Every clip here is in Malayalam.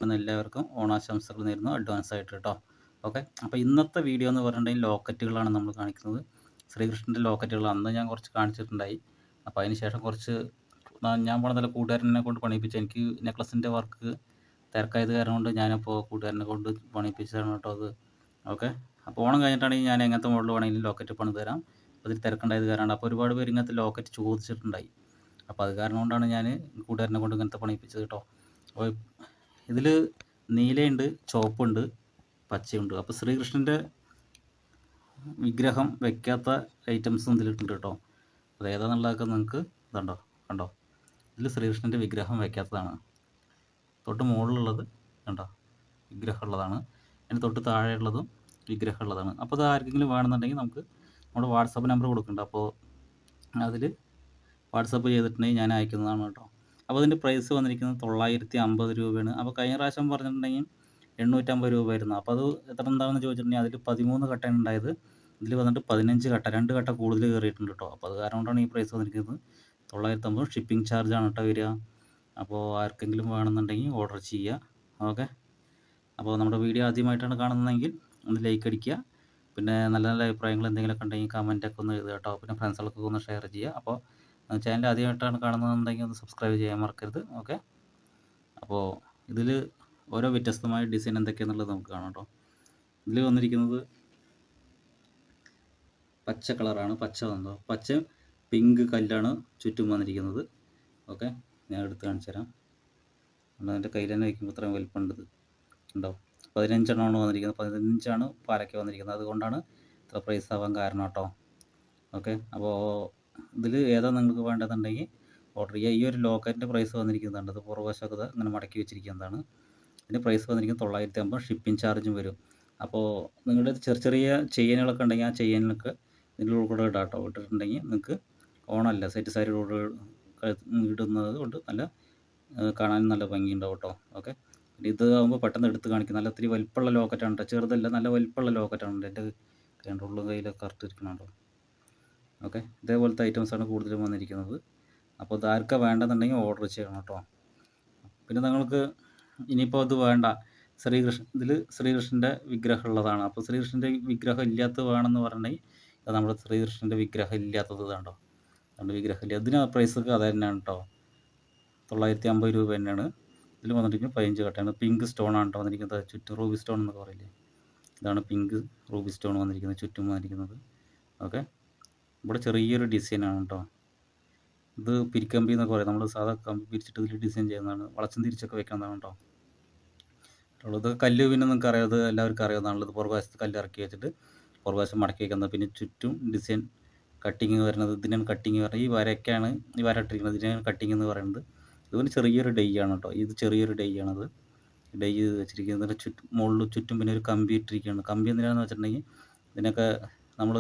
എല്ലാവർക്കും ഓണാശംസകൾ നേരുന്നു അഡ്വാൻസ് ആയിട്ട് കേട്ടോ. ഓക്കെ, അപ്പോൾ ഇന്നത്തെ വീഡിയോ എന്ന് പറഞ്ഞിട്ടുണ്ടെങ്കിൽ ലോക്കറ്റുകളാണ് നമ്മൾ കാണിക്കുന്നത്. ശ്രീകൃഷ്ണൻ്റെ ലോക്കറ്റുകൾ അന്ന് ഞാൻ കുറച്ച് കാണിച്ചിട്ടുണ്ടായി. അപ്പോൾ അതിന് ശേഷം കുറച്ച് ഞാൻ പറഞ്ഞ കൂട്ടുകാരനെ കൊണ്ട് പണിയിപ്പിച്ച എനിക്ക് നെക്ലസിൻ്റെ വർക്ക് തിരക്കായത് കാരണം കൊണ്ട് ഞാനപ്പോൾ കൂട്ടുകാരനെ കൊണ്ട് പണിയിപ്പിച്ചതാണ് കേട്ടോ അത്. ഓക്കെ, അപ്പോൾ ഓണം കഴിഞ്ഞിട്ടാണെങ്കിൽ ഞാൻ എങ്ങനത്തെ മോഡൽ വേണമെങ്കിലും ലോക്കറ്റ് പണിത് തരാം. അതിൽ തിരക്കുണ്ടായത് കാരണമാണ്. അപ്പോൾ ഒരുപാട് പേര് ഇങ്ങനത്തെ ലോക്കറ്റ് ചോദിച്ചിട്ടുണ്ടായി. അപ്പോൾ അത് കാരണം കൊണ്ടാണ് ഞാൻ കൂട്ടുകാരനെ കൊണ്ട് ഇങ്ങനത്തെ പണിയിപ്പിച്ചത് കേട്ടോ. അപ്പോൾ ഇതിൽ നീലയുണ്ട്, ചുവപ്പുണ്ട്, പച്ചയുണ്ട്. അപ്പോൾ ശ്രീകൃഷ്ണൻ്റെ വിഗ്രഹം വെക്കാത്ത ഐറ്റംസും ഇതിലിട്ടുണ്ട് കേട്ടോ. അത് ഏതാണെന്നുള്ളതൊക്കെ നിങ്ങൾക്ക് ഇതുണ്ടോ, കണ്ടോ, ഇതിൽ ശ്രീകൃഷ്ണൻ്റെ വിഗ്രഹം വെക്കാത്തതാണ്. തൊട്ട് മുകളിലുള്ളത് കണ്ടോ വിഗ്രഹമുള്ളതാണ്. അതിന് തൊട്ട് താഴെയുള്ളതും വിഗ്രഹമുള്ളതാണ്. അപ്പോൾ അത് ആർക്കെങ്കിലും വേണമെന്നുണ്ടെങ്കിൽ നമുക്ക് നമ്മുടെ വാട്സപ്പ് നമ്പർ കൊടുക്കുന്നുണ്ട്. അപ്പോൾ അതിൽ വാട്സപ്പ് ചെയ്തിട്ടുണ്ടെങ്കിൽ ഞാൻ അയക്കുന്നതാണ് കേട്ടോ. അപ്പോൾ അതിൻ്റെ പ്രൈസ് വന്നിരിക്കുന്നത് 950 രൂപയാണ്. അപ്പോൾ കഴിഞ്ഞ പ്രാവശ്യം പറഞ്ഞിട്ടുണ്ടെങ്കിൽ 850 രൂപയായിരുന്നു. അപ്പോൾ അത് എത്ര എന്താണെന്ന് ചോദിച്ചിട്ടുണ്ടെങ്കിൽ അതിൽ 13 കട്ടയാണ് ഉണ്ടായത്. ഇതിൽ വന്നിട്ട് 15 കട്ട, 2 കട്ട കൂടുതൽ കയറിയിട്ടുണ്ട് കേട്ടോ. അപ്പോൾ അത് കാരണം കൊണ്ടാണ് ഈ പ്രൈസ് വന്നിരിക്കുന്നത് 950. ഷിപ്പിംഗ് ചാർജാണ് കേട്ടോ വരിക. അപ്പോൾ ആർക്കെങ്കിലും വേണമെന്നുണ്ടെങ്കിൽ ഓർഡർ ചെയ്യുക. ഓക്കെ, അപ്പോൾ നമ്മുടെ വീഡിയോ ആദ്യമായിട്ടാണ് കാണുന്നതെങ്കിൽ ഒന്ന് ലൈക്ക് അടിക്കുക. പിന്നെ നല്ല നല്ല അഭിപ്രായങ്ങൾ എന്തെങ്കിലുമൊക്കെ ഉണ്ടെങ്കിൽ കമൻറ്റൊക്കെ ഒന്ന് എഴുതുക കേട്ടോ. പിന്നെ ഫ്രണ്ട്സുകൾക്കൊക്കെ ഒന്ന് ഷെയർ ചെയ്യുക. അപ്പോൾ ചാനൽ ആദ്യമായിട്ടാണ് കാണുന്നതെന്നുണ്ടെങ്കിൽ ഒന്ന് സബ്സ്ക്രൈബ് ചെയ്യാൻ മറക്കരുത്. ഓക്കെ, അപ്പോൾ ഇതിൽ ഓരോ വ്യത്യസ്തമായ ഡിസൈൻ എന്തൊക്കെയാണെന്നുള്ളത് നമുക്ക് കാണാം കേട്ടോ. ഇതിൽ വന്നിരിക്കുന്നത് പച്ച കളറാണ്. പച്ച പിങ്ക് കല്ലാണ് ചുറ്റും വന്നിരിക്കുന്നത്. ഓക്കെ, ഞാൻ എടുത്ത് കാണിച്ചു തരാം. എൻ്റെ കയ്യിൽ തന്നെ വയ്ക്കുമ്പോൾ ഇത്രയും വലിപ്പമുണ്ട്. ഉണ്ടോ, 15 എണ്ണമാണ് വന്നിരിക്കുന്നത്. 15 പാരയ്ക്ക് വന്നിരിക്കുന്നത്. അതുകൊണ്ടാണ് ഇത്ര പ്രൈസ് ആവാൻ കാരണം കേട്ടോ. ഓക്കെ, അപ്പോൾ ഇതിൽ ഏതാ നിങ്ങൾക്ക് വേണ്ടതെന്നുണ്ടെങ്കിൽ ഓർഡർ ചെയ്യുക. ഈ ഒരു ലോക്കറ്റിൻ്റെ പ്രൈസ് വന്നിരിക്കുന്നുണ്ട്. അത് പുറകുവശത്ത് ഇങ്ങനെ മടക്കി വെച്ചിരിക്കുന്നതാണ്. ഇതിൻ്റെ പ്രൈസ് വന്നിരിക്കുന്നത് 950. ഷിപ്പിംഗ് ചാർജും വരും. അപ്പോൾ നിങ്ങളുടെ ചെറിയ ചെറിയ ചെയിനുകളൊക്കെ ഉണ്ടെങ്കിൽ ആ ചെയിനൊക്കെ ഇതിൻ്റെ ഉള്ളിൽ കൂടെ ഇടാം കേട്ടോ. ഇട്ടിട്ടുണ്ടെങ്കിൽ നിങ്ങൾക്ക് ഓണമല്ല സെറ്റ് സാരി ഇടുന്നത് കൊണ്ട് നല്ല കാണാൻ നല്ല ഭംഗിയുണ്ടാവും കേട്ടോ. ഓക്കെ, ഇത് ആകുമ്പോൾ പെട്ടെന്ന് എടുത്ത് കാണിക്കും. നല്ല ഒത്തിരി വലിപ്പമുള്ള ലോക്കറ്റാണ് കേട്ടോ. ചെറുതല്ല, നല്ല വലിപ്പമുള്ള ലോക്കറ്റാണ്. എൻ്റെ ഉള്ളും കയ്യിലൊക്കെ കറക്റ്റ് ഇരിക്കണുണ്ടോ. ഓക്കെ, ഇതേപോലത്തെ ഐറ്റംസാണ് കൂടുതലും വന്നിരിക്കുന്നത്. അപ്പോൾ ഇത് ആർക്കാണ് വേണ്ടെന്നുണ്ടെങ്കിൽ ഓർഡർ ചെയ്യണം കേട്ടോ. പിന്നെ നിങ്ങൾക്ക് ഇനിയിപ്പോൾ ഇത് വേണ്ട, ഇതിൽ ശ്രീകൃഷ്ണൻ്റെ വിഗ്രഹം ഉള്ളതാണ്. അപ്പോൾ ശ്രീകൃഷ്ണൻ്റെ വിഗ്രഹം ഇല്ലാത്തത് വേണമെന്ന് പറഞ്ഞിട്ടുണ്ടെങ്കിൽ അത് നമ്മുടെ ശ്രീകൃഷ്ണൻ്റെ വിഗ്രഹം ഇല്ലാത്തത് കണ്ടോ. അതുകൊണ്ട് വിഗ്രഹം ഇല്ല. ഇതിന് പ്രൈസൊക്കെ അത് തന്നെയാണ് കേട്ടോ. 950 രൂപ തന്നെയാണ്. ഇതിൽ വന്നിരിക്കുന്നത് 15 കട്ടയാണ്. പിങ്ക് സ്റ്റോണാണ് കേട്ടോ വന്നിരിക്കുന്നത്. ചുറ്റും റൂബി സ്റ്റോൺ എന്നൊക്കെ പറയില്ലേ, ഇതാണ് പിങ്ക് റൂബി സ്റ്റോൺ വന്നിരിക്കുന്നത്, ചുറ്റും വന്നിരിക്കുന്നത്. ഓക്കെ, ഇവിടെ ചെറിയൊരു ഡിസൈനാണ് കേട്ടോ. ഇത് പിരിക്കമ്പി എന്നൊക്കെ പറയും. നമ്മൾ സാധാ കമ്പി പിരിച്ചിട്ട് ഇതിൽ ഡിസൈൻ ചെയ്യുന്നതാണ്. വളച്ചും തിരിച്ചൊക്കെ വെക്കുന്നതാണ് കേട്ടോ. ഇത് കല്ല് പിന്നെ നിങ്ങൾക്ക് അറിയാം, അത് എല്ലാവർക്കും അറിയാവുന്നതാണല്ലോ. ഇത് പുറകുവശത്ത് കല്ല് ഇറക്കി വെച്ചിട്ട് പുറകുവശം മടക്കി വയ്ക്കുന്നത്. പിന്നെ ചുറ്റും ഡിസൈൻ കട്ടിങ് വരുന്നത്. ഇതിനാണ് കട്ടിങ് പറയുന്നത്. ഈ വരയ്ക്കാണ് ഈ വര ഇട്ടിരിക്കുന്നത്. ഇതിനാണ് കട്ടിങ് എന്ന് പറയുന്നത്. ഇതുപോലെ ചെറിയൊരു ഡൈ ആണ് കേട്ടോ. ഇത് ചെറിയൊരു ഡൈ ആണത്. ഡൈ ചെയ്ത് വെച്ചിരിക്കുന്നത്. മുകളിൽ ചുറ്റും പിന്നെ ഒരു കമ്പി ഇട്ടിരിക്കുകയാണ്. കമ്പി എന്തിനാണെന്ന് വെച്ചിട്ടുണ്ടെങ്കിൽ ഇതിനൊക്കെ നമ്മൾ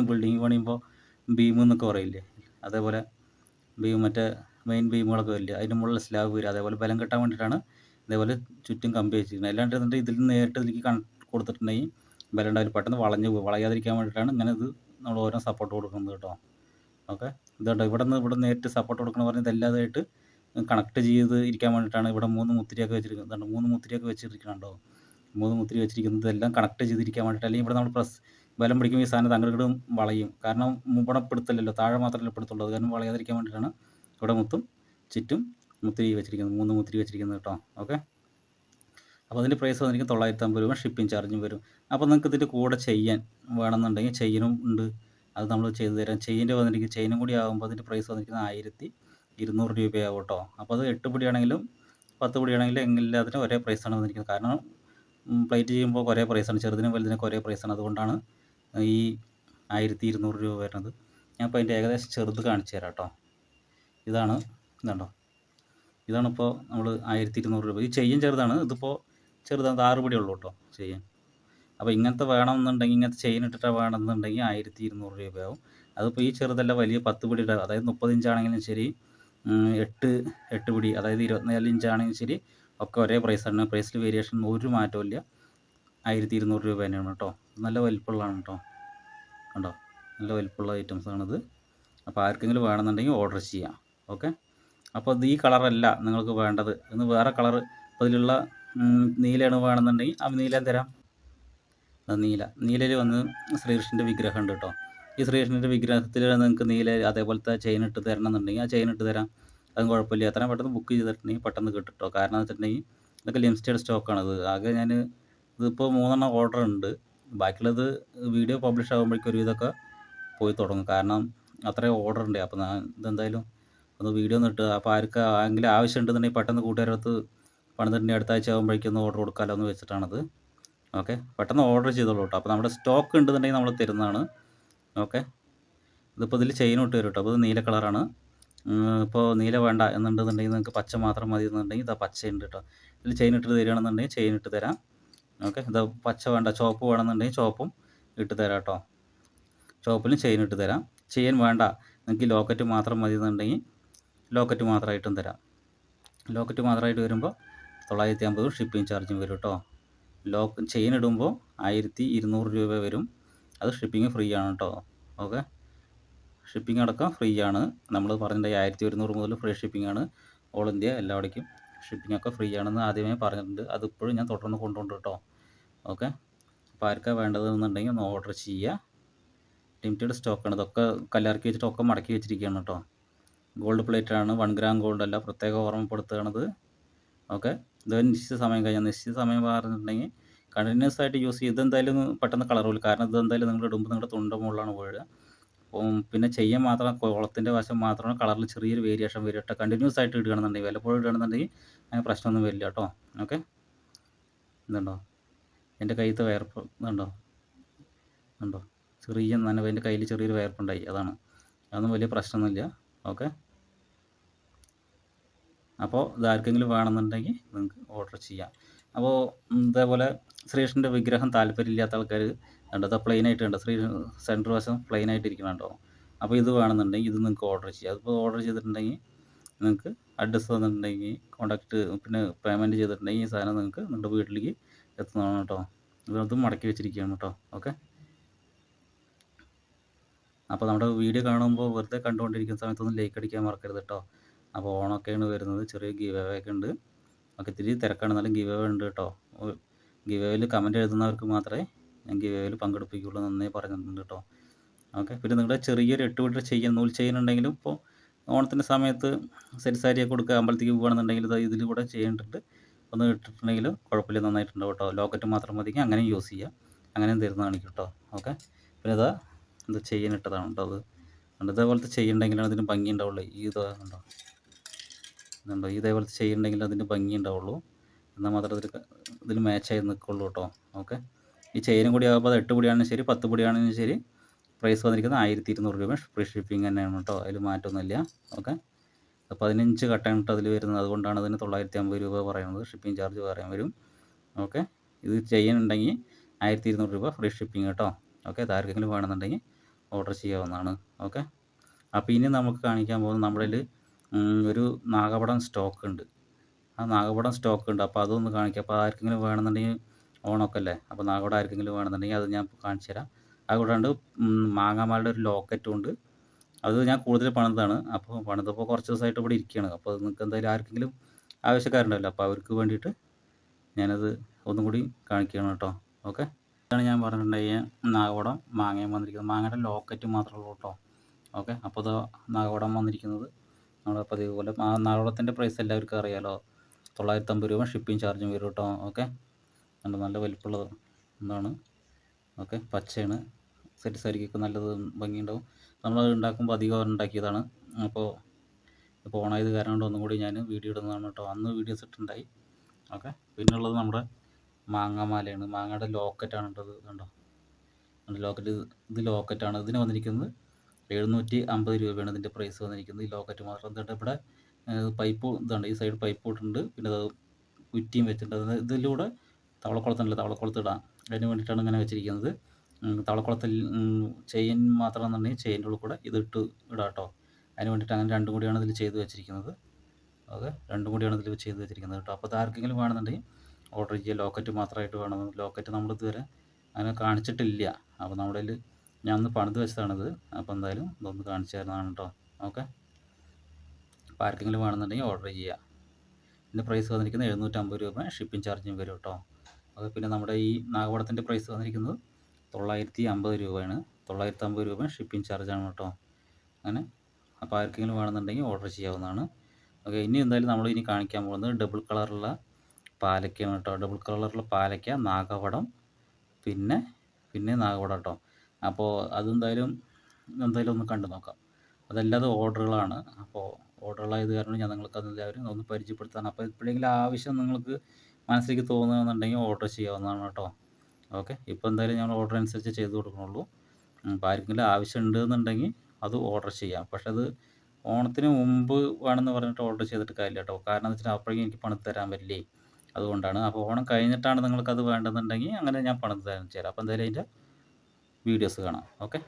ബിൽഡിങ് പണിയുമ്പോൾ ബീം എന്നൊക്കെ പറയില്ലേ, അതേപോലെ ബീം മറ്റേ മെയിൻ ബീമുകളൊക്കെ വരില്ല, അതിൻ്റെ മുകളിൽ സ്ലാബ് വരിക, അതേപോലെ ബലം കെട്ടാൻ വേണ്ടിയിട്ടാണ് ഇതേപോലെ ചുറ്റും കമ്പി വെച്ചിരിക്കുന്നത്. അല്ലാണ്ട് ഇതിൽ നിന്ന് നേരിട്ട് ഇതിലേക്ക് കൊടുത്തിട്ടുണ്ടെങ്കിൽ ബലം ഉണ്ടാവില്ല, പെട്ടെന്ന് വളയാതിരിക്കാൻ വേണ്ടിയിട്ടാണ് ഇങ്ങനെ ഇത് നമ്മൾ ഓരോ സപ്പോർട്ട് കൊടുക്കുന്നത് കേട്ടോ. ഓക്കെ, ഇതുണ്ടോ, ഇവിടെ നേരിട്ട് സപ്പോർട്ട് കൊടുക്കണം പറഞ്ഞാൽ ഇതെല്ലാതായിട്ട് കണക്ട് ചെയ്ത് ഇരിക്കാൻ വേണ്ടിയിട്ടാണ് ഇവിടെ 3 മുത്തിരിയൊക്കെ വെച്ചിരിക്കുന്നത്. 3 മുത്തിരിയൊക്കെ വെച്ചിരിക്കുന്നുണ്ടോ. 3 മുത്തിരി വെച്ചിരിക്കുന്നത് എല്ലാം കണക്ട് ചെയ്തിരിക്കാൻ വേണ്ടിയിട്ട്. അല്ലെങ്കിൽ ഇവിടെ നമ്മൾ ബലം പിടിക്കുമ്പോൾ ഈ സാധനം തങ്ങടും വളയും. കാരണം ഇവിടെ പെടുത്തല്ലല്ലോ, താഴെ മാത്രമല്ല പെടുത്തുള്ളൂ. അത് കാരണം വളയാതിരിക്കാൻ വേണ്ടിയിട്ടാണ് ഇവിടെ ചുറ്റും മുത്തിരി വെച്ചിരിക്കുന്നത്, 3 മുത്തിരി വെച്ചിരിക്കുന്നത് കേട്ടോ. ഓക്കെ, അപ്പോൾ അതിൻ്റെ പ്രൈസ് വന്നിരിക്കും 950 രൂപ. ഷിപ്പിംഗ് ചാർജും വരും. അപ്പോൾ നിങ്ങൾക്ക് ഇതിൻ്റെ കൂടെ ചെയ്യാൻ വേണമെന്നുണ്ടെങ്കിൽ ചെയിനും ഉണ്ട്, അത് നമ്മൾ ചെയ്തു തരാം. ചെയിനും കൂടി ആകുമ്പോൾ അതിൻ്റെ പ്രൈസ് വന്നിരിക്കുന്നത് 1200 രൂപയാകും കേട്ടോ. അപ്പോൾ അത് 8 പൊടിയാണെങ്കിലും 10 പൊടിയാണെങ്കിലും എല്ലാത്തിനും ഒരേ പ്രൈസാണ് വന്നിരിക്കുന്നത്. കാരണം പ്ലേറ്റ് ചെയ്യുമ്പോൾ ഒരേ പ്രൈസാണ്, ചെറുതിനും വലുതിനൊക്കെ ഒരേ പ്രൈസാണ്. അതുകൊണ്ടാണ് ഈ 1200 രൂപ വരുന്നത്. ഞാൻ ഇപ്പോൾ അതിൻ്റെ ഏകദേശം ചെറുത് കാണിച്ചു തരാം കേട്ടോ. ഇതുണ്ടോ, ഇതാണിപ്പോൾ നമ്മൾ 1200 രൂപ. ഈ ചെയിൻ ചെറുതാണ്, ഇതിപ്പോൾ ചെറുതാണ്, 6 പൊടി ഉള്ളൂ കേട്ടോ ചെയിൻ. അപ്പോൾ ഇങ്ങനത്തെ വേണമെന്നുണ്ടെങ്കിൽ, ഇങ്ങനത്തെ ചെയിൻ ഇട്ടിട്ട് വേണമെന്നുണ്ടെങ്കിൽ 1200 രൂപയാവും. അതിപ്പോൾ ഈ ചെറുതല്ല, വലിയ 10 പൊടിയുടെ, അതായത് 30 ഇഞ്ചാണെങ്കിലും ശരി, 8 പൊടി അതായത് 24 ഇഞ്ചാണെങ്കിലും ശരി, ഒക്കെ ഒരേ പ്രൈസാണ്. പ്രൈസിൽ വേരിയേഷൻ ഒരു മാറ്റവും ഇല്ല. 1200 രൂപ തന്നെയാണ് കേട്ടോ. നല്ല വലിപ്പമുള്ളതാണ് കേട്ടോ. കണ്ടോ, നല്ല വലിപ്പമുള്ള ഐറ്റംസാണിത്. അപ്പോൾ ആർക്കെങ്കിലും വേണമെന്നുണ്ടെങ്കിൽ ഓർഡർ ചെയ്യാം. ഓക്കെ, അപ്പോൾ ഇത് ഈ കളറല്ല നിങ്ങൾക്ക് വേണ്ടത്, ഇന്ന് വേറെ കളർ, ഇപ്പോൾ ഇതിലുള്ള നീലയാണ് വേണമെന്നുണ്ടെങ്കിൽ ആ നീല തരാം. നീലയിൽ വന്ന് ശ്രീകൃഷ്ണൻ്റെ വിഗ്രഹം ഉണ്ട് കേട്ടോ. ഈ ശ്രീകൃഷ്ണൻ്റെ വിഗ്രഹത്തിൽ നിങ്ങൾക്ക് നീല അതേപോലത്തെ ചെയിൻ ഇട്ട് തരണം എന്നുണ്ടെങ്കിൽ ആ ചെയിൻ ഇട്ട് തരാം. അതും കുഴപ്പമില്ല. എത്രയും പെട്ടെന്ന് ബുക്ക് ചെയ്തിട്ടുണ്ടെങ്കിൽ പെട്ടെന്ന് കിട്ടും കേട്ടോ. കാരണം എന്ന് വെച്ചിട്ടുണ്ടെങ്കിൽ ഇതൊക്കെ ലിമിറ്റഡ് സ്റ്റോക്കാണത്. ആകെ ഞാൻ ഇതിപ്പോൾ 3 ഓർഡർ ഉണ്ട്. ബാക്കിയുള്ളത് വീഡിയോ പബ്ലിഷ് ആകുമ്പോഴേക്കും ഒരുവിധമൊക്കെ പോയി തുടങ്ങും. കാരണം അത്രയും ഓർഡർ ഉണ്ട്. അപ്പോൾ ഇതെന്തായാലും ഒന്ന് വീഡിയോ ഒന്ന് ഇട്ട്, അപ്പോൾ ആർക്കെങ്കിലും ആവശ്യം ഉണ്ടെന്നുണ്ടെങ്കിൽ പെട്ടെന്ന് കൂട്ടുകാരടുത്ത് പണിതിട്ടുണ്ടെങ്കിൽ അടുത്ത ആഴ്ച ആകുമ്പോഴേക്കും ഒന്ന് ഓർഡർ കൊടുക്കാമല്ലോ എന്ന് വെച്ചിട്ടാണത്. ഓക്കെ, പെട്ടെന്ന് ഓർഡർ ചെയ്തോളൂ കേട്ടോ. അപ്പോൾ നമ്മുടെ സ്റ്റോക്ക് ഉണ്ടെന്നുണ്ടെങ്കിൽ നമ്മൾ തരുന്നതാണ്. ഓക്കെ, ഇതിപ്പോൾ ഇതിൽ ചെയിൻ ഇട്ട് തരും കേട്ടോ. അപ്പോൾ ഇത് നീല കളറാണ്. ഇപ്പോൾ നീല വേണ്ട എന്നുണ്ടെന്നുണ്ടെങ്കിൽ നിങ്ങൾക്ക് പച്ച മാത്രം മതി എന്നുണ്ടെങ്കിൽ ഇതാ പച്ച ഉണ്ട് കേട്ടോ. ഇതിൽ ചെയിൻ ഇട്ട് തരികയാണെന്നുണ്ടെങ്കിൽ ചെയിൻ ഇട്ട് തരാം. ഓക്കെ, ഇതാ പച്ച വേണ്ട ചുവപ്പ് വേണമെന്നുണ്ടെങ്കിൽ ചുവപ്പും ഇട്ട് തരാം കേട്ടോ. ചുവപ്പിലും ചെയിൻ ഇട്ട് തരാം. ചെയിൻ വേണ്ട നിങ്ങൾക്ക് ലോക്കറ്റ് മാത്രം മതി എന്നുണ്ടെങ്കിൽ ലോക്കറ്റ് മാത്രമായിട്ടും തരാം. ലോക്കറ്റ് മാത്രമായിട്ട് വരുമ്പോൾ 950 ഷിപ്പിംഗ് ചാർജും വരും കേട്ടോ. ചെയിൻ ഇടുമ്പോൾ 1200 രൂപ വരും. അത് ഷിപ്പിംഗ് ഫ്രീ ആണ് കേട്ടോ. ഓക്കെ, ഷിപ്പിംഗ് അടക്കം ഫ്രീ ആണ്. നമ്മൾ പറഞ്ഞിട്ടുണ്ടെങ്കിൽ 1100 മുതൽ ഫ്രീ ഷിപ്പിംഗ് ആണ്. ഓൾ ഇന്ത്യ എല്ലാവിടേക്കും ഷിപ്പിംഗ് ഒക്കെ ഫ്രീ ആണെന്ന് ആദ്യമേ പറഞ്ഞിട്ടുണ്ട്. അതിപ്പോഴും ഞാൻ തുടർന്ന് കൊണ്ടുപോകുന്നുണ്ട് കേട്ടോ. ഓക്കെ, അപ്പോൾ ആർക്കാണ് വേണ്ടതെന്നുണ്ടെങ്കിൽ ഒന്ന് ഓർഡർ ചെയ്യുക. ലിമിറ്റഡ് സ്റ്റോക്കാണ്. ഇതൊക്കെ കല്ലിറക്കി വെച്ചിട്ട് ഒക്കെ മടക്കി വെച്ചിരിക്കുകയാണ് കേട്ടോ. ഗോൾഡ് പ്ലേറ്റാണ്, 1 ഗ്രാം ഗോൾഡ് അല്ല, പ്രത്യേകം ഓർമ്മപ്പെടുത്തുകയാണത്. ഓക്കെ, ഇത് നിശ്ചിത സമയം കഴിഞ്ഞാൽ നിശ്ചിത സമയം പറഞ്ഞിട്ടുണ്ടെങ്കിൽ കണ്ടിന്യൂസ് ആയിട്ട് യൂസ് ചെയ്ത് എന്തായാലും പെട്ടെന്ന് കളർ പോലും. കാരണം ഇതെന്തായാലും നിങ്ങൾ ഇടുമ്പോൾ നിങ്ങളുടെ തുണ്ട മുകളിലാണ് വീഴുക. പിന്നെ ചെയ്യാൻ മാത്രം കുളത്തിൻ്റെ വശം മാത്രമാണ് കളറിൽ ചെറിയൊരു വേരിയേഷൻ വരും കേട്ടോ. കണ്ടിന്യൂസ് ആയിട്ട് ഇടുകയാണെന്നുണ്ടെങ്കിൽ വല്ലപ്പോഴും ഇടുകയാണെന്നുണ്ടെങ്കിൽ അങ്ങനെ പ്രശ്നമൊന്നും വരില്ല കേട്ടോ. ഓക്കെ, ഇതുണ്ടോ എൻ്റെ കയ്യിലത്തെ വയർപ്പ് ഇതുണ്ടോ, ഉണ്ടോ ചെറിയ നനവ്, എൻ്റെ കയ്യിൽ ചെറിയൊരു വയർപ്പുണ്ടായി. അതൊന്നും വലിയ പ്രശ്നമൊന്നുമില്ല. ഓക്കെ, അപ്പോൾ ഇതാർക്കെങ്കിലും വേണമെന്നുണ്ടെങ്കിൽ നിങ്ങൾക്ക് ഓർഡർ ചെയ്യാം. അപ്പോൾ ഇതേപോലെ ശ്രീകൃഷ്ണൻ്റെ വിഗ്രഹം താല്പര്യമില്ലാത്ത ആൾക്കാർ കണ്ടത് പ്ലെയിൻ ആയിട്ട് കണ്ടോ, സെൻറ്റർ വശം പ്ലെയിൻ ആയിട്ട് ഇരിക്കണുണ്ടോ. അപ്പോൾ ഇത് വേണമെന്നുണ്ടെങ്കിൽ ഇത് നിങ്ങൾക്ക് ഓർഡർ ചെയ്യാം. അതിപ്പോൾ ഓർഡർ ചെയ്തിട്ടുണ്ടെങ്കിൽ നിങ്ങൾക്ക് അഡ്രസ്സ് തന്നിട്ടുണ്ടെങ്കിൽ കോൺടാക്റ്റ് പിന്നെ പേയ്മെൻറ്റ് ചെയ്തിട്ടുണ്ടെങ്കിൽ ഈ സാധനം നിങ്ങൾക്ക് നിങ്ങളുടെ വീട്ടിലേക്ക് എത്തുന്നതാണ് കേട്ടോ. ഇതും മടക്കി വെച്ചിരിക്കുകയാണ് കേട്ടോ. ഓക്കെ, അപ്പോൾ നമ്മുടെ വീഡിയോ കാണുമ്പോൾ വെറുതെ കണ്ടുകൊണ്ടിരിക്കുന്ന സമയത്തൊന്നും ലൈക്ക് അടിക്കാൻ മറക്കരുത് കേട്ടോ. അപ്പോൾ ഓണമൊക്കെയാണ് വരുന്നത്, ചെറിയ ഗീവ് അവേ ഒക്കെ ഉണ്ട്. ഒക്കെ ഇത്തിരി തിരക്കാണ്, എന്നാലും ഗീവ് അവേ ഉണ്ട് കേട്ടോ. ഗീവ് അവേയിൽ കമൻറ്റ് എഴുതുന്നവർക്ക് മാത്രമേ ഞാൻ ഗീവ് അവേയിൽ പങ്കെടുപ്പിക്കുകയുള്ളൂ നന്നേ പറഞ്ഞിട്ടുണ്ട് കേട്ടോ. ഓക്കെ, പിന്നെ നിങ്ങളുടെ ചെറിയൊരു 8 മീറ്റർ ചെയിൻ, നൂൽ ചെയ്യുന്നുണ്ടെങ്കിലും ഇപ്പോൾ ഓണത്തിൻ്റെ സമയത്ത് സെറ്റ് സാരിയൊക്കെ കൊടുക്കുക, അമ്പലത്തേക്ക് പോകുകയാണെന്നുണ്ടെങ്കിൽ ഇതിലൂടെ ചെയ്യുന്നുണ്ട്. ഒന്ന് ഇട്ടിട്ടുണ്ടെങ്കിൽ കുഴപ്പമില്ല, നന്നായിട്ടുണ്ടാവും കേട്ടോ. ലോക്കറ്റ് മാത്രം മതിയെങ്കിൽ അങ്ങനെയും യൂസ് ചെയ്യുക, അങ്ങനെയും തരുന്നതാണ് കേട്ടോ. ഓക്കെ, പിന്നെ ഇത് ചെയിൻ ഇട്ടതാണ് കേട്ടോ. അത് ഇതേപോലത്തെ ചെയ്യുന്നുണ്ടെങ്കിലാണ് അതിന് ഭംഗി ഉണ്ടാവുള്ളൂ. ഇതുണ്ടോ, ഇതേപോലത്തെ ചെയ്യുന്നുണ്ടെങ്കിൽ അതിന് ഭംഗി ഉണ്ടാവുള്ളൂ. എന്നാൽ മാത്രമേ ഇതിൽ മാച്ചായി നിൽക്കുള്ളൂ കേട്ടോ. ഓക്കെ, ഈ ചെയിനും കൂടി ആകുമ്പോൾ അത് 8 പൊടിയാണെങ്കിലും ശരി 10 പൊടിയാണെങ്കിലും ശരി പ്രൈസ് വന്നിരിക്കുന്നത് 1200 രൂപ. ഫ്രീ ഷിപ്പിംഗ് തന്നെയാണ് കേട്ടോ, അതിൽ മാറ്റമൊന്നുമില്ല. ഓക്കെ, 15 കട്ടയാണ് കേട്ടോ അതിൽ വരുന്നത്. അതുകൊണ്ടാണ് അതിന് 950 രൂപ പറയുന്നത്. ഷിപ്പിംഗ് ചാർജ് പറയാൻ വരും. ഓക്കെ, ഇത് ചെയ്യുന്നുണ്ടെങ്കിൽ 1200 രൂപ ഫ്രീ ഷിപ്പിംഗ് കേട്ടോ. ഓക്കെ, ആർക്കെങ്കിലും വേണമെന്നുണ്ടെങ്കിൽ ഓർഡർ ചെയ്യാവുന്നതാണ്. ഓക്കെ, അപ്പോൾ ഇനി നമുക്ക് കാണിക്കാൻ പോകുന്നത് നമ്മുടെ ഒരു നാഗപടം സ്റ്റോക്ക് ഉണ്ട്. ആ നാഗപടം സ്റ്റോക്ക് ഉണ്ട്. അപ്പോൾ അതൊന്ന് കാണിക്കാം. അപ്പോൾ ആർക്കെങ്കിലും വേണമെന്നുണ്ടെങ്കിൽ ഓണമൊക്കെ അല്ലേ, അപ്പോൾ നാഗപടം ആർക്കെങ്കിലും വേണമെന്നുണ്ടെങ്കിൽ അത് ഞാൻ കാണിച്ചു തരാം. അതുകൂടാണ്ട് മാങ്ങാമാലയുടെ ഒരു ലോക്കറ്റും ഉണ്ട്. അത് ഞാൻ കൂടുതൽ പണിതാണ്. അപ്പോൾ പണിതപ്പോൾ കുറച്ച് ദിവസമായിട്ട് ഇവിടെ ഇരിക്കുകയാണ്. അപ്പോൾ അത് നിങ്ങൾക്ക് എന്തായാലും ആർക്കെങ്കിലും ആവശ്യക്കാരുണ്ടല്ലോ, അപ്പോൾ അവർക്ക് വേണ്ടിയിട്ട് ഞാനത് ഒന്നും കൂടി കാണിക്കുകയാണ് കേട്ടോ. ഓക്കെ, ഇതാണ് ഞാൻ പറഞ്ഞിട്ടുണ്ടെങ്കിൽ നാഗപടം മാങ്ങയും വന്നിരിക്കുന്നത്. മാങ്ങയുടെ ലോക്കറ്റ് മാത്രമേ ഉള്ളൂ കേട്ടോ. ഓക്കെ, അപ്പോൾ ഇത് നാഗപടം വന്നിരിക്കുന്നത് നമ്മുടെ പതിവ് പോലെ. നാഗപടത്തിൻ്റെ പ്രൈസ് എല്ലാവർക്കും അറിയാമല്ലോ, 950 രൂപ ഷിപ്പിംഗ് ചാർജും വരും കേട്ടോ. ഓക്കെ, നല്ല വലിപ്പമുള്ളത് എന്താണ്. ഓക്കെ, പച്ചയാണ്. സെറ്റ് സാരിക്കൊക്കെ നല്ലത് ഭംഗിയുണ്ടാവും. നമ്മൾ ഉണ്ടാക്കുമ്പോൾ അധികം ഉണ്ടാക്കിയതാണ്. അപ്പോൾ ഓണായത് കാരണം കൊണ്ട് ഒന്നും കൂടി ഞാൻ വീഡിയോ ഇടുന്നതാണ് കേട്ടോ. അന്ന് വീഡിയോസ് ഇട്ടുണ്ടായി. ഓക്കെ, പിന്നുള്ളത് നമ്മുടെ മാങ്ങാമാലയാണ്. മാങ്ങയുടെ ലോക്കറ്റാണ് കേട്ടത്. കണ്ടോ, ലോക്കറ്റ്, ഇത് ലോക്കറ്റാണ്. ഇതിന് വന്നിരിക്കുന്നത് 750 രൂപയാണ് ഇതിൻ്റെ പ്രൈസ് വന്നിരിക്കുന്നത്. ഈ ലോക്കറ്റ് മാത്രം. എന്നിട്ട് ഇവിടെ പൈപ്പ് ഇതുണ്ട്, ഈ സൈഡ് പൈപ്പ് ഇട്ടിട്ടുണ്ട്. പിന്നെ അത് കുറ്റിയും വെച്ചിട്ടുണ്ട്. ഇതിലൂടെ തവളക്കുളത്തിടാം, അതിന് വേണ്ടിയിട്ടാണ് ഇങ്ങനെ വെച്ചിരിക്കുന്നത്. തവളക്കുളത്തിൽ ചെയിൻ മാത്രം എന്നുണ്ടെങ്കിൽ ചെയിൻ്റെ ഉള്ളിൽ കൂടെ ഇതിട്ട് ഇടാം കേട്ടോ. അതിന് വേണ്ടിയിട്ട് അങ്ങനെ രണ്ടും കൂടിയാണ് ഇതിൽ ചെയ്ത് വെച്ചിരിക്കുന്നത്. ഓക്കെ, രണ്ടും കൂടിയാണ് ഇതിൽ ചെയ്ത് വെച്ചിരിക്കുന്നത് കേട്ടോ. അപ്പോൾ അത് ആർക്കെങ്കിലും വേണമെന്നുണ്ടെങ്കിൽ ഓർഡർ ചെയ്യുക. ലോക്കറ്റ് മാത്രമായിട്ട് വേണം. ലോക്കറ്റ് നമ്മൾ ഇതുവരെ അങ്ങനെ കാണിച്ചിട്ടില്ല. അപ്പോൾ നമ്മുടെ കയ്യിൽ ഞാൻ ഒന്ന് പണിത് വെച്ചതാണിത്. അപ്പോൾ എന്തായാലും ഇതൊന്ന് കാണിച്ചു തരുന്നതാണ് കേട്ടോ. ഓക്കെ, അപ്പോൾ ആർക്കെങ്കിലും വേണമെന്നുണ്ടെങ്കിൽ ഓർഡർ ചെയ്യുക. ഇതിൻ്റെ പ്രൈസ് വന്നിരിക്കുന്നത് 750 രൂപ, ഷിപ്പിംഗ് ചാർജും വരും കേട്ടോ. അത് പിന്നെ നമ്മുടെ ഈ നാഗപടത്തിൻ്റെ പ്രൈസ് വന്നിരിക്കുന്നത് 950 രൂപയാണ്. 950 രൂപ ഷിപ്പിംഗ് ചാർജാണ് കേട്ടോ. അങ്ങനെ അപ്പോൾ ആർക്കെങ്കിലും വേണമെന്നുണ്ടെങ്കിൽ ഓർഡർ ചെയ്യാവുന്നതാണ്. ഓക്കെ, ഇനി എന്തായാലും നമ്മൾ ഇനി കാണിക്കാൻ പോകുന്നത് ഡബിൾ കളറുള്ള പാലക്കയാണ് കേട്ടോ. ഡബിൾ കളറുള്ള പാലക്ക, നാഗപടം, പിന്നെ നാഗപടം കേട്ടോ. അപ്പോൾ അതെന്തായാലും ഒന്ന് കണ്ടു നോക്കാം. അതല്ലാതെ ഓർഡറുകളാണ്. അപ്പോൾ ഓർഡറുകളായത് കാരണം ഞാൻ നിങ്ങൾക്ക് അതെല്ലാവരും ഒന്ന് പരിചയപ്പെടുത്താൻ. അപ്പോൾ എപ്പോഴെങ്കിലും ആവശ്യം നിങ്ങൾക്ക് മനസ്സിലേക്ക് തോന്നുകയെന്നുണ്ടെങ്കിൽ ഓർഡർ ചെയ്യാവുന്നതാണ് കേട്ടോ. ഓക്കെ, ഇപ്പോൾ എന്തായാലും ഞങ്ങൾ ഓർഡർ അനുസരിച്ച് ചെയ്ത് കൊടുക്കണുള്ളൂ. അപ്പോൾ ആർക്കെങ്കിലും ആവശ്യമുണ്ട് എന്നുണ്ടെങ്കിൽ അത് ഓർഡർ ചെയ്യാം. പക്ഷെ അത് ഓണത്തിന് മുമ്പ് വേണമെന്ന് പറഞ്ഞിട്ട് ഓർഡർ ചെയ്തിട്ട് കാര്യമില്ല കേട്ടോ. കാരണം എന്ന് വെച്ചാൽ അപ്പോഴേക്കും എനിക്ക് പണിത് തരാൻ പറ്റില്ലേ, അതുകൊണ്ടാണ്. അപ്പോൾ ഓണം കഴിഞ്ഞിട്ടാണ് നിങ്ങൾക്കത് വേണ്ടതെന്നുണ്ടെങ്കിൽ അങ്ങനെ ഞാൻ പണിത് തരാൻ തരാം. അപ്പോൾ എന്തായാലും അതിൻ്റെ വീഡിയോസ് കാണാം. ഓക്കെ,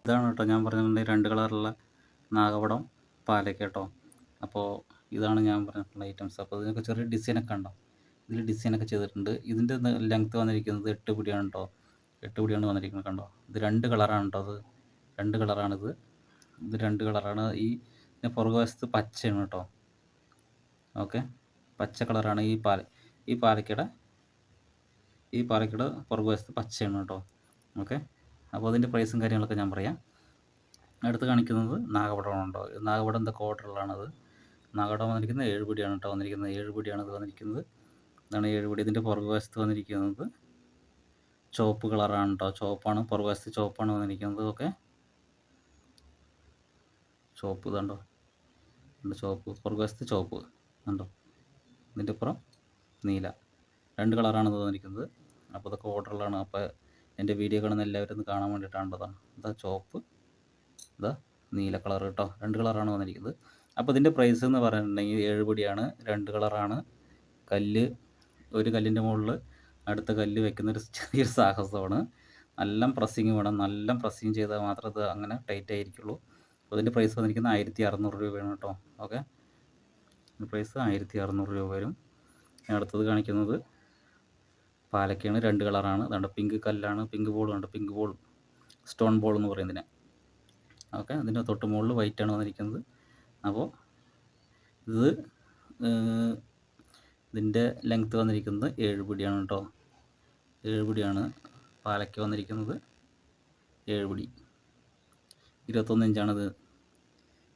ഇതാണ് കേട്ടോ ഞാൻ പറഞ്ഞിട്ടുണ്ടെങ്കിൽ 2 കളറുള്ള നാഗപടം, പാലക്ക കേട്ടോ. അപ്പോൾ ഇതാണ് ഞാൻ പറഞ്ഞിട്ടുള്ള ഐറ്റംസ്. അപ്പോൾ ഇതിനൊക്കെ ചെറിയ ഡിസൈനൊക്കെ ഉണ്ടോ, ഇതിൽ ഡിസൈനൊക്കെ ചെയ്തിട്ടുണ്ട്. ഇതിൻ്റെ ലെങ്ത്ത് വന്നിരിക്കുന്നത് 8 പിടിയാണ് കേട്ടോ. 8 പിടിയാണ് വന്നിരിക്കുന്നത് കണ്ടോ. ഇത് 2 കളറാണ് കേട്ടോ. അത് 2 കളറാണിത്. ഇത് 2 കളറാണ്. ഈ പുറകുവശത്ത് പച്ചയാണ് കേട്ടോ. ഓക്കെ, പച്ച കളറാണ് ഈ പാലക്കയുടെ പുറകുവശത്ത് പച്ചയാണ് കേട്ടോ. ഓക്കെ, അപ്പോൾ അതിൻ്റെ പ്രൈസും കാര്യങ്ങളൊക്കെ ഞാൻ പറയാം. അടുത്ത് കാണിക്കുന്നത് നാഗപടമാണ് കേട്ടോ. നാഗപടം എന്തൊക്കെ ഓർഡറുകളാണത്. നാഗപടം വന്നിരിക്കുന്നത് 7 പിടിയാണ് കേട്ടോ. വന്നിരിക്കുന്നത് 7 പിടിയാണ് ഇത് വന്നിരിക്കുന്നത്. ഇതാണ് 7 പിടി. ഇതിൻ്റെ പുറകുവശത്ത് വന്നിരിക്കുന്നത് ചുവപ്പ് കളറാണ് കേട്ടോ. ചുവപ്പാണ് പുറകുവശത്ത്, ചുവപ്പാണ് വന്നിരിക്കുന്നത്. ഓക്കെ, ചുവപ്പ് ഇതുണ്ടോ, ചുവപ്പ് പുറകുവശത്ത് ചുവപ്പ് ഉണ്ടോ. ഇതിൻ്റെ പുറം നീല. 2 കളറാണ് ഇത് വന്നിരിക്കുന്നത്. അപ്പോൾ ഇതൊക്കെ ഓർഡറുകളാണ്. അപ്പോൾ എൻ്റെ വീഡിയോ കാണുന്ന എല്ലാവരും ഒന്ന് കാണാൻ വേണ്ടിയിട്ടാണ്. ഇതാ ചുവപ്പ്, ഇതാ നീല കളർ കേട്ടോ. 2 കളറാണ് വന്നിരിക്കുന്നത്. അപ്പോൾ ഇതിൻ്റെ പ്രൈസ് എന്ന് പറഞ്ഞിട്ടുണ്ടെങ്കിൽ 7 പിടിയാണ്, 2 കളറാണ്. ഒരു കല്ലിൻ്റെ മുകളിൽ അടുത്ത കല്ല് വെക്കുന്നൊരു ചെറിയൊരു സാഹസമാണ്. നല്ല പ്രസ്സിങ് വേണം. നല്ല പ്രസ്സിങ് ചെയ്താൽ മാത്രമേ ഇത് അങ്ങനെ ടൈറ്റ് ആയിരിക്കുള്ളൂ. അപ്പോൾ ഇതിൻ്റെ പ്രൈസ് വന്നിരിക്കുന്നത് 1600 രൂപയാണ് കേട്ടോ. ഓക്കെ, പ്രൈസ് 1600 രൂപ വരും. അടുത്തത് കാണിക്കുന്നത് പാലക്കയാണ്. 2 കളറാണ്. അതുകൊണ്ട് പിങ്ക് കല്ലാണ്, പിങ്ക് ബോൾ ഉണ്ട്. പിങ്ക് ബോൾ, സ്റ്റോൺ ബോൾ എന്ന് പറയുന്നതിന്. ഓക്കെ, അതിൻ്റെ തൊട്ട് മുകളിൽ വൈറ്റാണ് വന്നിരിക്കുന്നത്. അപ്പോൾ ഇതിൻ്റെ ലെങ്ത്ത് വന്നിരിക്കുന്നത് 7 പിടിയാണ് കേട്ടോ. 7 പിടിയാണ് പാലക്ക വന്നിരിക്കുന്നത്. 7 പിടി 21 ഇഞ്ചാണിത്.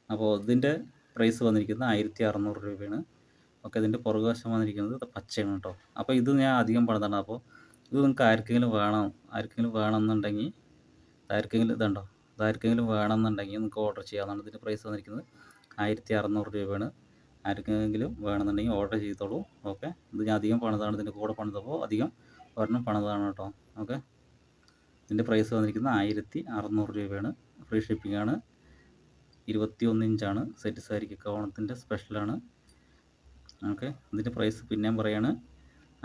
അപ്പോൾ ഇതിൻ്റെ പ്രൈസ് വന്നിരിക്കുന്നത് 1600 രൂപയാണ്. ഓക്കെ, ഇതിൻ്റെ പുറകുവശം വന്നിരിക്കുന്നത് പച്ചയാണ് കേട്ടോ. അപ്പോൾ ഇത് ഞാൻ അധികം പണിതാണ്. അപ്പോൾ ഇത് നിങ്ങൾക്ക് ആർക്കെങ്കിലും വേണമെന്നുണ്ടെങ്കിൽ ഇതാർക്കെങ്കിലും വേണമെന്നുണ്ടെങ്കിൽ നിങ്ങൾക്ക് ഓർഡർ ചെയ്യാവുന്നതാണ്. ഇതിൻ്റെ പ്രൈസ് വന്നിരിക്കുന്നത് 1600 രൂപയാണ്. ആർക്കെങ്കിലും വേണമെന്നുണ്ടെങ്കിൽ ഓർഡർ ചെയ്തോളൂ. ഓക്കെ, ഇത് ഞാൻ അധികം പണിതാണ്. ഇതിൻ്റെ കൂടെ പണിതപ്പോൾ അധികം ഒരെണ്ണം പണിതാണ് കേട്ടോ. ഓക്കെ, ഇതിൻ്റെ പ്രൈസ് വന്നിരിക്കുന്നത് 1600 രൂപയാണ്. ഫ്രീ ഷിപ്പിംഗ് ആണ്. 21 ഇഞ്ചാണ് സെറ്റ് സാരിക്കൊക്കെ ഓണത്തിൻ്റെ സ്പെഷ്യലാണ്. ഓക്കെ, ഇതിൻ്റെ പ്രൈസ് പിന്നെയും പറയാണ്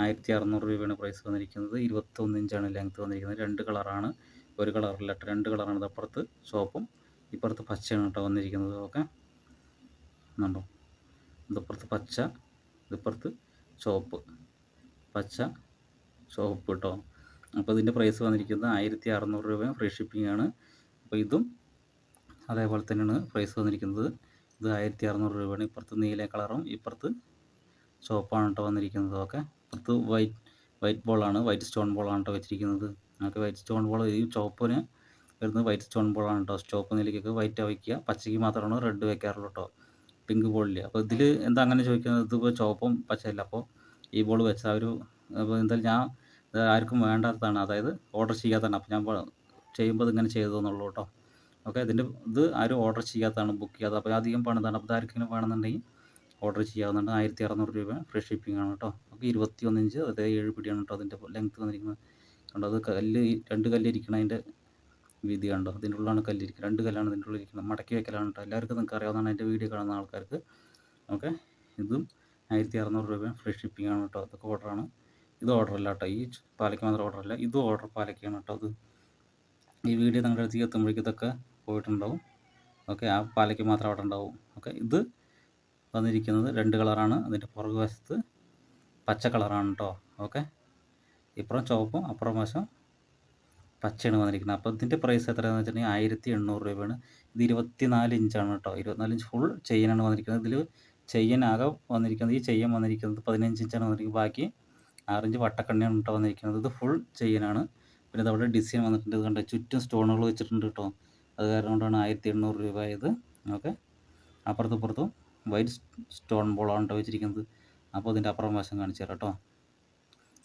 1600 രൂപയാണ് പ്രൈസ് വന്നിരിക്കുന്നത്. 21 ഇഞ്ചാണ് ലെങ്ത്ത് വന്നിരിക്കുന്നത്. 2 കളറാണ്, ഒരു കളറില്ല, 2 കളറാണ്. അപ്പുറത്ത് ചുവപ്പും ഇപ്പുറത്ത് പച്ചയാണ് കേട്ടോ വന്നിരിക്കുന്നത്. ഓക്കെ, ഉണ്ടോ, ഇതിപ്പുറത്ത് പച്ച, ഇതിപ്പുറത്ത് ചുവപ്പ്, പച്ച ചുവപ്പ് കേട്ടോ. അപ്പോൾ ഇതിൻ്റെ പ്രൈസ് വന്നിരിക്കുന്നത് 1600 രൂപ. ഫ്രീ ഷിപ്പിംഗ് ആണ്. അപ്പോൾ ഇതും അതേപോലെ തന്നെയാണ് പ്രൈസ് വന്നിരിക്കുന്നത്. ഇത് 1600 രൂപയാണ്. ഇപ്പുറത്ത് നീല കളറും ഇപ്പുറത്ത് ചുവപ്പാണ് കേട്ടോ വന്നിരിക്കുന്നത്. ഓക്കെ, ഇപ്പുറത്ത് വൈറ്റ് ബോളാണ്, വൈറ്റ് സ്റ്റോൺ ബോളാണ് കേട്ടോ വെച്ചിരിക്കുന്നത്. ഓക്കെ, വൈറ്റ് സ്റ്റോൺ ബോൾ, ഈ ചുവപ്പിന് വരുന്നത് വൈറ്റ് സ്റ്റോൺ ബോളാണ് കേട്ടോ. ചുവപ്പ് നീലയ്ക്കൊക്കെ വൈറ്റ് വയ്ക്കുക, പച്ചയ്ക്ക് മാത്രമാണ് റെഡ് വയ്ക്കാറുള്ളൂ കേട്ടോ. പിങ്ക് ബോളില്ല. അപ്പോൾ ഇതിൽ എന്താ അങ്ങനെ ചോദിക്കുന്നത്, ഇതിപ്പോൾ ചുവപ്പും പച്ചയില്ല. അപ്പോൾ ഈ ബോൾ വെച്ചാൽ അപ്പോൾ എന്തായാലും ഞാൻ ആർക്കും വേണ്ടാത്തതാണ്, അതായത് ഓർഡർ ചെയ്യാത്തതാണ്. അപ്പോൾ ഞാൻ ചെയ്യുമ്പോൾ ഇതിങ്ങനെ ചെയ്തതെന്നുള്ളൂ കേട്ടോ. ഓക്കെ, ഇത് ആരും ഓർഡർ ചെയ്യാത്തതാണ്, ബുക്ക് ചെയ്യാത്തത്. അപ്പോൾ അധികം പണിതാണ്. അപ്പോൾ ആർക്കെങ്കിലും വേണമെന്നുണ്ടെങ്കിൽ ഓർഡർ ചെയ്യാവുന്നതാണ്. 1600 രൂപ ഫ്രീ ഷിപ്പിംഗ് ആണ് കേട്ടോ. അപ്പോൾ 21 ഇഞ്ച്, അതായത് 7 പിടിയാണ് കേട്ടോ അതിൻ്റെ ലെങ്ത്ത് വന്നിരിക്കുന്നത്. കണ്ടോ, അത് 2 കല്ലിരിക്കണം. അതിൻ്റെ വീതി കണ്ടോ, അതിൻ്റെ ഉള്ളിലാണ് കല്ലിരിക്കുന്നത്. 2 കല്ലാണ് ഇതിൻ്റെ ഉള്ളിൽ ഇരിക്കുന്നത്. മടക്കി വയ്ക്കലാണ് കേട്ടോ. എല്ലാവർക്കും നിങ്ങൾക്ക് അറിയാവുന്നതാണ്, എൻ്റെ വീഡിയോ കാണുന്ന ആൾക്കാർക്ക്. ഓക്കെ, ഇതും 1600 രൂപ ഫ്രീ ഷിപ്പിംഗ് ആണ് കേട്ടോ. അതൊക്കെ ഓർഡറാണ്. ഇത് ഓർഡറല്ല കേട്ടോ, ഈ പാലയ്ക്ക മാത്രം ഓർഡറല്ല, ഇതും ഓർഡർ പാലയ്ക്കാണ് കേട്ടോ. അത് ഈ വീഡിയോ നിങ്ങളുടെ അടുത്തേക്ക് എത്തുമ്പോഴേക്കും ഇതൊക്കെ പോയിട്ടുണ്ടാവും. ഓക്കെ, ആ പാലയ്ക്ക് മാത്രം അവിടെ ഉണ്ടാവും. ഓക്കെ, ഇത് വന്നിരിക്കുന്നത് 2 കളറാണ്. അതിൻ്റെ പുറകു വശത്ത് പച്ച കളറാണ് കേട്ടോ. ഓക്കെ, ഇപ്പുറം ചുവപ്പും അപ്പുറം വശം പച്ചയാണ് വന്നിരിക്കുന്നത്. അപ്പോൾ ഇതിൻ്റെ പ്രൈസ് എത്രയാണെന്ന് വെച്ചിട്ടുണ്ടെങ്കിൽ 1800 രൂപയാണ്. ഇത് 24 ഇഞ്ചാണ് കേട്ടോ. 24 ഇഞ്ച് ഫുൾ ചെയിനാണ് വന്നിരിക്കുന്നത്. ഇതിൽ ചെയിൻ ആകെ വന്നിരിക്കുന്നത്, ഈ ചെയിൻ വന്നിരിക്കുന്നത് 15 ഇഞ്ചാണ് വന്നിരിക്കുന്നത്. ബാക്കി 6 ഇഞ്ച് വട്ടക്കണ്ണിയാണ് കേട്ടോ വന്നിരിക്കുന്നത്. ഇത് ഫുൾ ചെയിനാണ്. പിന്നെ ഇതവിടെ ഡിസൈൻ വന്നിട്ടുണ്ട്. ഇത് കണ്ടോ, ചുറ്റും സ്റ്റോണുകൾ വെച്ചിട്ടുണ്ട് കേട്ടോ. അത് കാരണം കൊണ്ടാണ് 1800 രൂപ ആയത്. ഓക്കെ, അപ്പുറത്തും ഇപ്പുറത്തും വൈറ്റ് സ്റ്റോൺ ബോളാണ് കേട്ടോ വെച്ചിരിക്കുന്നത്. അപ്പോൾ ഇതിൻ്റെ അപ്പുറം വശം കാണിച്ചു തരാം കേട്ടോ.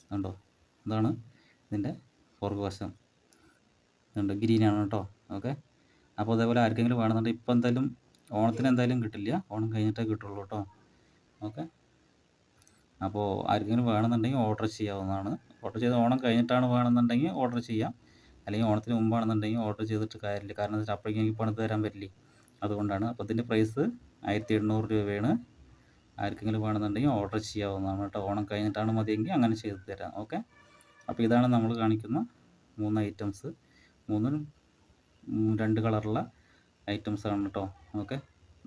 കണ്ടോ, ഇതാണ് ഇതിൻ്റെ പുറകു വശം. ഇതുണ്ട്, ഗ്രീനാണ് കേട്ടോ. ഓക്കെ, അപ്പോൾ അതേപോലെ ആർക്കെങ്കിലും വേണമെന്നുണ്ടെങ്കിൽ ഇപ്പം എന്തായാലും ഓണത്തിന് എന്തായാലും കിട്ടില്ല, ഓണം കഴിഞ്ഞിട്ടേ കിട്ടുള്ളൂ കേട്ടോ. ഓക്കെ, അപ്പോൾ ആർക്കെങ്കിലും വേണമെന്നുണ്ടെങ്കിൽ ഓർഡർ ചെയ്യാവുന്നതാണ്. ഓർഡർ ചെയ്ത് ഓണം കഴിഞ്ഞിട്ടാണ് വേണമെന്നുണ്ടെങ്കിൽ ഓർഡർ ചെയ്യാം, അല്ലെങ്കിൽ ഓണത്തിന് മുമ്പാണെന്നുണ്ടെങ്കിൽ ഓർഡർ ചെയ്തിട്ട് കാര്യമില്ല. കാരണം എന്താ വെച്ചാൽ അപ്പോഴേക്കും എനിക്ക് പണിത് തരാൻ പറ്റില്ല, അതുകൊണ്ടാണ്. അപ്പോൾ ഇതിൻ്റെ പ്രൈസ് 1800 രൂപയാണ്. ആർക്കെങ്കിലും വേണമെന്നുണ്ടെങ്കിൽ ഓർഡർ ചെയ്യാവുന്നതാണ് കേട്ടോ. ഓണം കഴിഞ്ഞിട്ടാണ് മതിയെങ്കിൽ അങ്ങനെ ചെയ്ത് തരാം. ഓക്കെ, അപ്പോൾ ഇതാണ് നമ്മൾ കാണിക്കുന്ന 3 ഐറ്റംസ്. 3 2 കളറുള്ള ഐറ്റംസാണ് കേട്ടോ. ഓക്കെ,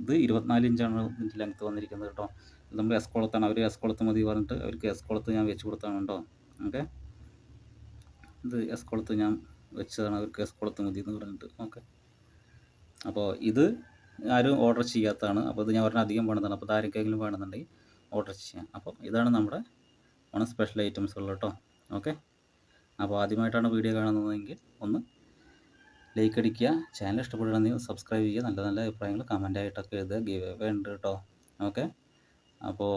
ഇത് 24 ഇഞ്ചാണ് ഇതിൻ്റെ ലെങ്ത്ത് വന്നിരിക്കുന്നത് കേട്ടോ. ഇത് നമ്മൾ എസ്കോളത്താണ്, അവർ എസ്കോളത്ത് മതി പറഞ്ഞിട്ട് അവർക്ക് എസ്കോളത്ത് ഞാൻ വെച്ച് കൊടുത്താണ് കേട്ടോ. ഓക്കെ, ഇത് എസ്കോളത്ത് ഞാൻ വെച്ചതാണ്, അവർക്ക് എസ്കോളത്ത് മതി എന്ന് പറഞ്ഞിട്ട്. ഓക്കെ, അപ്പോൾ ഇത് ആരും ഓർഡർ ചെയ്യാത്തതാണ്. അപ്പോൾ ഇത് ഞാൻ പറഞ്ഞാൽ അധികം വേണമെന്നാണ്. അപ്പോൾ ഇത് ആർക്കെങ്കിലും വേണമെന്നുണ്ടെങ്കിൽ ഓർഡർ ചെയ്യാം. അപ്പോൾ ഇതാണ് നമ്മുടെ ഓണം സ്പെഷ്യൽ ഐറ്റംസുകൾ കേട്ടോ. ഓക്കെ, അപ്പോൾ ആദ്യമായിട്ടാണ് വീഡിയോ കാണുന്നതെങ്കിൽ ഒന്ന് ലൈക്ക് അടിക്കുക, ചാനൽ ഇഷ്ടപ്പെടുകയാണെങ്കിൽ സബ്സ്ക്രൈബ് ചെയ്യുക, നല്ല നല്ല അഭിപ്രായങ്ങൾ കമൻറ്റായിട്ടൊക്കെ എഴുതുക. ഗിവ് അവേ ഉണ്ട് കേട്ടോ. ഓക്കെ, അപ്പോൾ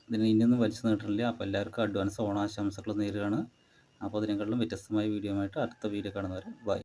ഇതിന് ഇനിയൊന്നും വലിച്ചു നീട്ടില്ല. അപ്പോൾ എല്ലാവർക്കും അഡ്വാൻസ് ഓണാശംസകൾ നേരുകയാണ്. അപ്പോൾ അതിനെക്കാളും വ്യത്യസ്തമായ വീഡിയോ ആയിട്ട് അടുത്ത വീഡിയോ കാണുന്നവരെ ബൈ.